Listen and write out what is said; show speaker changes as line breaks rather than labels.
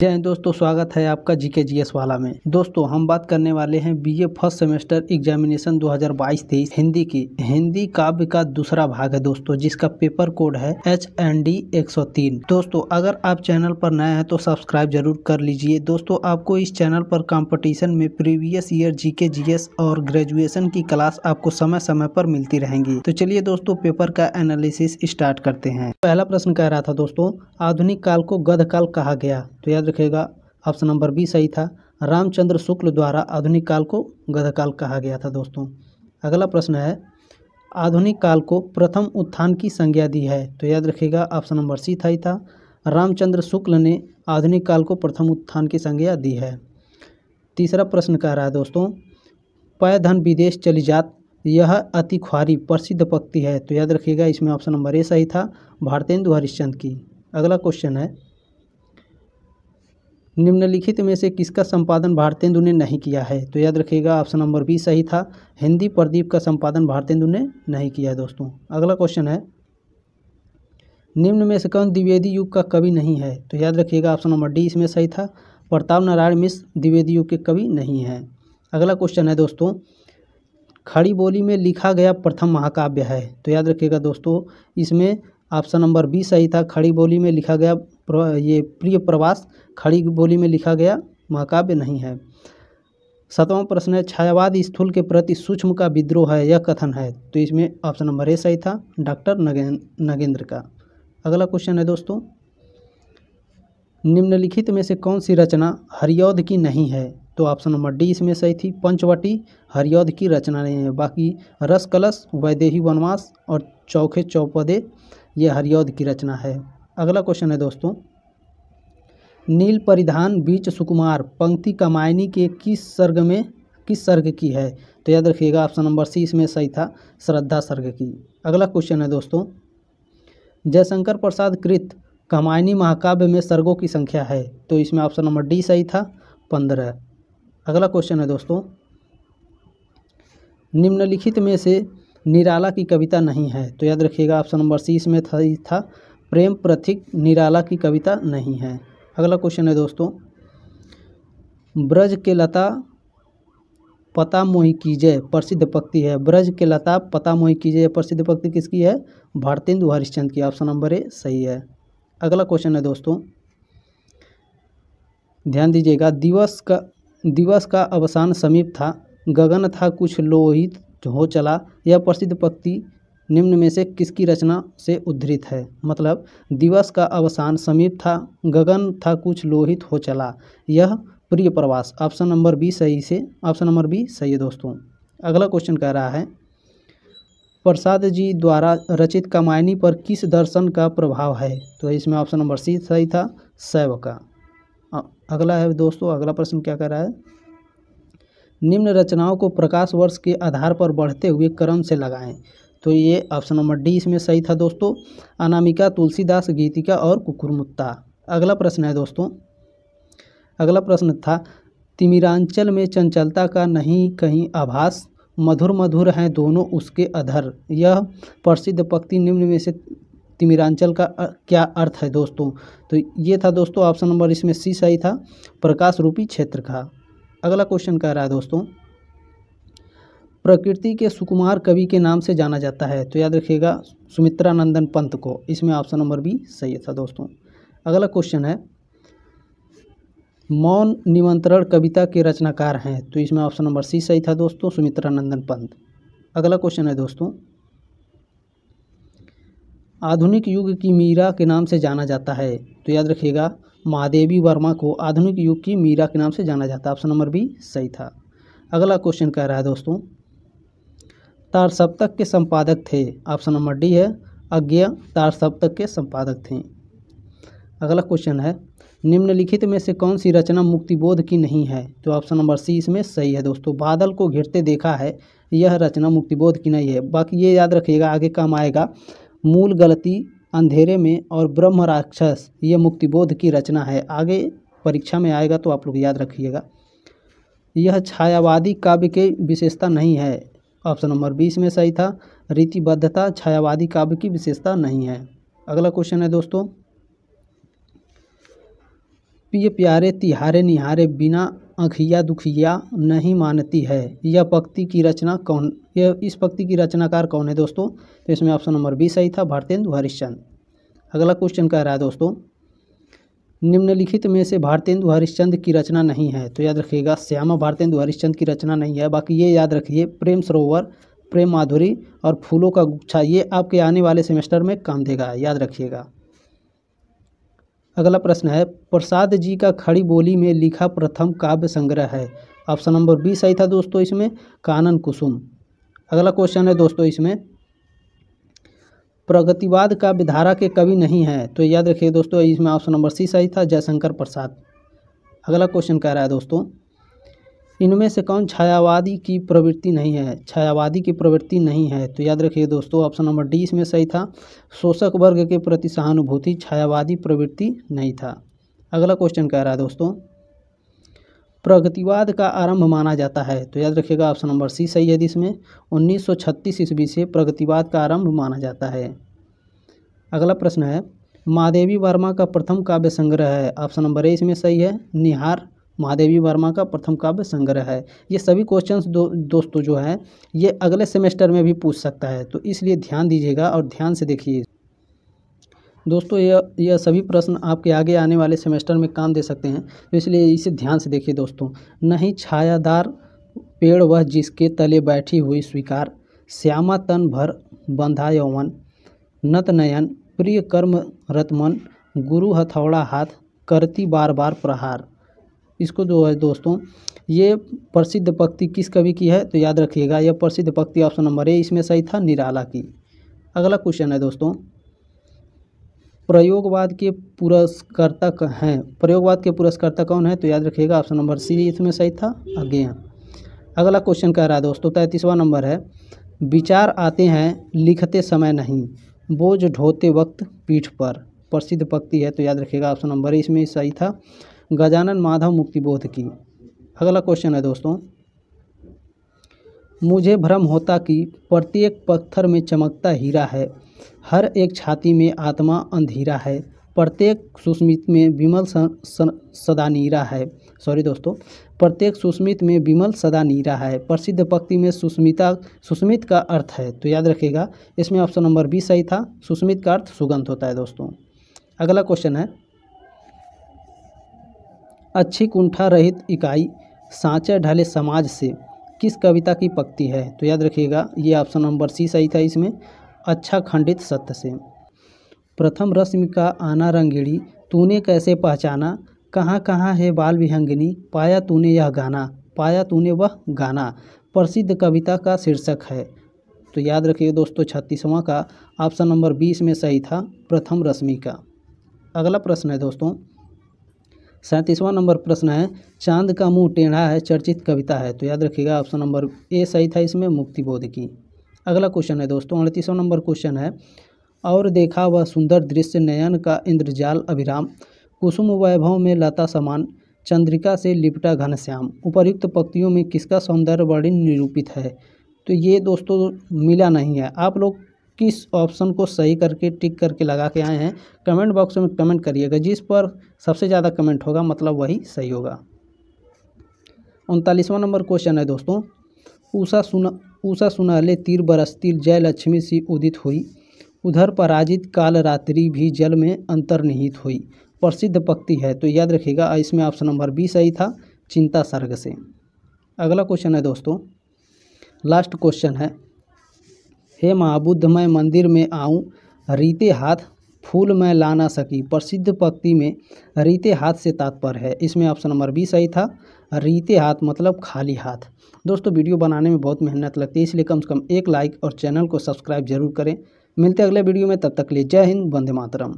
जय हिंद दोस्तों, स्वागत है आपका जीके जीएस वाला में। दोस्तों हम बात करने वाले हैं BA first semester examination 2022-23 Hindi की। हिंदी काव्य का दूसरा भाग है दोस्तों, जिसका पेपर कोड है HND 103। दोस्तों अगर आप चैनल पर नए हैं तो सब्सक्राइब जरूर कर लीजिए। दोस्तों आपको इस चैनल पर कंपटीशन में प्रीवियस ईयर जीके जीएस और ग्रेजुएशन की क्लास आपको समय समय पर मिलती रहेंगी। तो चलिए दोस्तों पेपर का एनालिसिस स्टार्ट करते हैं। पहला प्रश्न कह रहा था दोस्तों, आधुनिक काल को गद्य काल कहा गया। तो याद रखिएगा ऑप्शन नंबर बी सही था। रामचंद्र शुक्ल द्वारा आधुनिक काल को गद्य काल कहा गया था दोस्तों। अगला प्रश्न है, आधुनिक काल को प्रथम उत्थान की संज्ञा दी है। तो याद रखिएगा ऑप्शन नंबर सी सही था। रामचंद्र शुक्ल ने आधुनिक काल को प्रथम उत्थान की संज्ञा दी है। तीसरा प्रश्न कह रहा है दोस्तों, पै धन विदेश चली जात यह अति ख्वारी प्रसिद्ध पंक्ति है। तो याद रखिएगा इसमें ऑप्शन नंबर ए सही था, भारतेंदु हरिश्चंद्र की। अगला क्वेश्चन है, निम्नलिखित में से किसका संपादन भारतेंदु ने नहीं किया है। तो याद रखिएगा ऑप्शन नंबर बी सही था, हिंदी प्रदीप का संपादन भारतेंदु ने नहीं किया है दोस्तों। अगला क्वेश्चन है, निम्न में से कौन द्विवेदी युग का कवि नहीं है। तो याद रखिएगा ऑप्शन नंबर डी इसमें सही था, प्रताप नारायण मिश्र द्विवेदी युग के कवि नहीं हैं। अगला क्वेश्चन है दोस्तों, खड़ी बोली में लिखा गया प्रथम महाकाव्य है। तो याद रखिएगा दोस्तों इसमें ऑप्शन नंबर बी सही था, खड़ी बोली में लिखा गया ये प्रिय प्रवास खड़ी बोली में लिखा गया महाकाव्य नहीं है। सातवां प्रश्न है, छायावाद स्थूल के प्रति सूक्ष्म का विद्रोह है यह कथन है। तो इसमें ऑप्शन नंबर ए सही था, डॉक्टर नगेंद्र का। अगला क्वेश्चन है दोस्तों, निम्नलिखित में से कौन सी रचना हरिऔध की नहीं है। तो ऑप्शन नंबर डी इसमें सही थी, पंचवटी हरिऔध की रचना नहीं है। बाकी रस कलश, वैदेही वनवास और चौखे चौपदे ये हरिऔध की रचना है। अगला क्वेश्चन है दोस्तों, नील परिधान बीच सुकुमार पंक्ति कामायनी के किस सर्ग की है। तो याद रखिएगा ऑप्शन नंबर सी इसमें सही था, श्रद्धा सर्ग की। अगला क्वेश्चन है दोस्तों, जयशंकर प्रसाद कृत कामायनी महाकाव्य में सर्गों की संख्या है। तो इसमें ऑप्शन नंबर डी सही था, 15। अगला क्वेश्चन है दोस्तों, निम्नलिखित में से निराला की कविता नहीं है। तो याद रखिएगा ऑप्शन नंबर सी इसमें सही था, प्रेम प्रथिक निराला की कविता नहीं है। अगला क्वेश्चन है दोस्तों, ब्रज के लता पता मोहि कीजय प्रसिद्ध पंक्ति है। ब्रज के लता पता मोहि कीजय प्रसिद्ध पंक्ति किसकी है, भारतेंदु हरिश्चंद्र की। ऑप्शन नंबर ए सही है। अगला क्वेश्चन है दोस्तों, ध्यान दीजिएगा, दिवस का अवसान समीप था, गगन था कुछ लोहित हो चला यह प्रसिद्ध पंक्ति निम्न में से किसकी रचना से उद्धृत है। मतलब दिवस का अवसान समीप था, गगन था कुछ लोहित हो चला यह प्रिय प्रवास। ऑप्शन नंबर बी सही है दोस्तों। अगला क्वेश्चन कह रहा है, प्रसाद जी द्वारा रचित कामायनी पर किस दर्शन का प्रभाव है। तो इसमें ऑप्शन नंबर सी सही था, शैव का। अगला है दोस्तों, अगला प्रश्न क्या कह रहा है, निम्न रचनाओं को प्रकाश वर्ष के आधार पर बढ़ते हुए क्रम से लगाएं। तो ये ऑप्शन नंबर डी इसमें सही था दोस्तों, अनामिका, तुलसीदास, गीतिका और कुकुरमुत्ता। अगला प्रश्न है दोस्तों, अगला प्रश्न था, तिमिरांचल में चंचलता का नहीं कहीं आभास, मधुर मधुर हैं दोनों उसके अधर यह प्रसिद्ध पंक्ति निम्न में से तिमिरांचल का क्या अर्थ है दोस्तों। तो ये था दोस्तों ऑप्शन नंबर इसमें सी सही था, प्रकाश रूपी क्षेत्र का। अगला क्वेश्चन कह रहा है दोस्तों, प्रकृति के सुकुमार कवि के नाम से जाना जाता है। तो याद रखिएगा सुमित्रानंदन पंत को। इसमें ऑप्शन नंबर बी सही था दोस्तों। अगला क्वेश्चन है, मौन निमंत्रण कविता के रचनाकार हैं। तो इसमें ऑप्शन नंबर सी सही था दोस्तों, सुमित्रानंदन पंत। अगला क्वेश्चन है दोस्तों, आधुनिक युग की मीरा के नाम से जाना जाता है। तो याद रखिएगा महादेवी वर्मा को आधुनिक युग की मीरा के नाम से जाना जाता है। ऑप्शन नंबर बी सही था। अगला क्वेश्चन कह रहा है दोस्तों, तार सप्तक के संपादक थे। ऑप्शन नंबर डी है, अज्ञेय तार सप्तक के संपादक थे। अगला क्वेश्चन है, निम्नलिखित में से कौन सी रचना मुक्तिबोध की नहीं है। तो ऑप्शन नंबर सी इसमें सही है दोस्तों, बादल को घिरते देखा है यह रचना मुक्तिबोध की नहीं है। बाकी ये याद रखिएगा आगे काम आएगा, मूल गलती अंधेरे में और ब्रह्म राक्षस ये मुक्तिबोध की रचना है, आगे परीक्षा में आएगा तो आप लोग याद रखिएगा। यह छायावादी काव्य की विशेषता नहीं है। ऑप्शन नंबर 20 में सही था, रीतिबद्धता छायावादी काव्य की विशेषता नहीं है। अगला क्वेश्चन है दोस्तों, पिय प्यारे तिहारे निहारे बिना आँखिया दुखिया नहीं मानती है। यह पंक्ति की रचना कौन, यह इस पंक्ति की रचनाकार कौन है दोस्तों? तो इसमें ऑप्शन नंबर बी सही था, भारतेंदु हरिश्चंद्र। अगला क्वेश्चन कह रहा है दोस्तों, निम्नलिखित में से भारतेंदु हरिश्चंद्र की रचना नहीं है। तो याद रखिएगा श्यामा भारतेंदु हरिश्चंद्र की रचना नहीं है। बाकी ये याद रखिए, प्रेम सरोवर, प्रेम माधुरी और फूलों का गुच्छा, ये आपके आने वाले सेमेस्टर में काम देगा, याद रखिएगा। अगला प्रश्न है, प्रसाद जी का खड़ी बोली में लिखा प्रथम काव्य संग्रह है। ऑप्शन नंबर बी सही था दोस्तों, इसमें कानन कुसुम। अगला क्वेश्चन है दोस्तों, इसमें प्रगतिवाद का विधारा के कवि नहीं है। तो याद रखिए दोस्तों, इसमें ऑप्शन नंबर सी सही था, जयशंकर प्रसाद। अगला क्वेश्चन कह रहा है दोस्तों, इनमें से कौन छायावादी की प्रवृत्ति नहीं है? छायावादी की प्रवृत्ति नहीं है। तो याद रखिए दोस्तों, ऑप्शन नंबर डी इसमें सही था, शोषक वर्ग के प्रति सहानुभूति छायावादी प्रवृत्ति नहीं था। अगला क्वेश्चन कह रहा है दोस्तों, प्रगतिवाद का आरंभ माना जाता है। तो याद रखिएगा ऑप्शन नंबर सी सही है, जिसमें 1936 ईस्वी से प्रगतिवाद का आरंभ माना जाता है। अगला प्रश्न है, महादेवी वर्मा का प्रथम काव्य संग्रह है। ऑप्शन नंबर ए इसमें सही है, निहार महादेवी वर्मा का प्रथम काव्य संग्रह है। ये सभी क्वेश्चंस दोस्तों जो है ये अगले सेमेस्टर में भी पूछ सकता है, तो इसलिए ध्यान दीजिएगा और ध्यान से देखिए दोस्तों। यह सभी प्रश्न आपके आगे आने वाले सेमेस्टर में काम दे सकते हैं, तो इसलिए इसे ध्यान से देखिए दोस्तों। नहीं छायादार पेड़ वह जिसके तले बैठी हुई स्वीकार, श्यामा तन भर बंधा यौवन, नत नयन प्रिय कर्म रतमन, गुरु हथौड़ा हाथ करती बार बार प्रहार। इसको जो है दोस्तों, ये प्रसिद्ध पंक्ति किस कवि की है? तो याद रखिएगा, यह प्रसिद्ध पंक्ति ऑप्शन नंबर ए इसमें सही था, निराला की। अगला क्वेश्चन है दोस्तों, प्रयोगवाद के पुरस्कर्ता हैं। प्रयोगवाद के पुरस्कर्ता कौन है? तो याद रखिएगा ऑप्शन नंबर सी इसमें सही था, अगेन। अगला क्वेश्चन कह रहा है दोस्तों, 33वां नंबर है, विचार आते हैं लिखते समय नहीं, बोझ ढोते वक्त पीठ पर। प्रसिद्ध पंक्ति है, तो याद रखिएगा ऑप्शन नंबर इसमें सही था, गजानन माधव मुक्तिबोध की। अगला क्वेश्चन है दोस्तों, मुझे भ्रम होता कि प्रत्येक पत्थर में चमकता हीरा है, हर एक छाती में आत्मा अंधेरा है, प्रत्येक सुस्मित में विमल सदा नीरा है। सॉरी दोस्तों, प्रत्येक सुस्मित में विमल सदा नीरा है। प्रसिद्ध पंक्ति में सुस्मित का अर्थ है, तो याद रखिएगा इसमें ऑप्शन नंबर बी सही था, सुस्मित का अर्थ सुगंध होता है दोस्तों। अगला क्वेश्चन है, अच्छी कुंठा रहित इकाई सांचे ढले समाज से किस कविता की पंक्ति है? तो याद रखिएगा ये ऑप्शन नंबर सी सही था, इसमें अच्छा खंडित सत्य से। प्रथम रश्मि का आना रंगीड़ी, तूने कैसे पहचाना, कहाँ कहाँ है बाल विहंगिनी, पाया तूने यह गाना, पाया तूने वह गाना। प्रसिद्ध कविता का शीर्षक है। तो याद रखिए दोस्तों, 36वां का ऑप्शन नंबर 20 में सही था, प्रथम रश्मि का। अगला प्रश्न है दोस्तों, 37वां नंबर प्रश्न है, चांद का मुंह टेढ़ा है चर्चित कविता है। तो याद रखिएगा ऑप्शन नंबर ए सही था, इसमें मुक्तिबोध की। अगला क्वेश्चन है दोस्तों, 38वां नंबर क्वेश्चन है, और देखा वह सुंदर दृश्य नयन का इंद्रजाल अभिराम, कुसुम वैभव में लता समान, चंद्रिका से लिपटा घनश्याम। उपर्युक्त पंक्तियों में किसका सौंदर्य वर्णन निरूपित है? तो ये दोस्तों मिला नहीं है। आप लोग किस ऑप्शन को सही करके टिक करके लगा के आए हैं, कमेंट बॉक्स में कमेंट करिएगा। जिस पर सबसे ज़्यादा कमेंट होगा मतलब वही सही होगा। 39वां नंबर क्वेश्चन है दोस्तों, उषा सुनहले तीर बरसती जय लक्ष्मी सी उदित हुई, उधर पराजित काल रात्रि भी जल में अंतर्निहित हुई। प्रसिद्ध पंक्ति है, तो याद रखिएगा इसमें ऑप्शन नंबर बी सही था, चिंता सर्ग से। अगला क्वेश्चन है दोस्तों, लास्ट क्वेश्चन है, हे महाबुद्ध मैं मंदिर में आऊं, रीते हाथ फूल मैं ला ना सकी। प्रसिद्ध पंक्ति में रीते हाथ से तात्पर्य है, इसमें ऑप्शन नंबर बी सही था, रीते हाथ मतलब खाली हाथ। दोस्तों वीडियो बनाने में बहुत मेहनत लगती है, इसलिए कम से कम एक लाइक और चैनल को सब्सक्राइब जरूर करें। मिलते हैं अगले वीडियो में, तब तक के लिए जय हिंद, वंदे मातरम।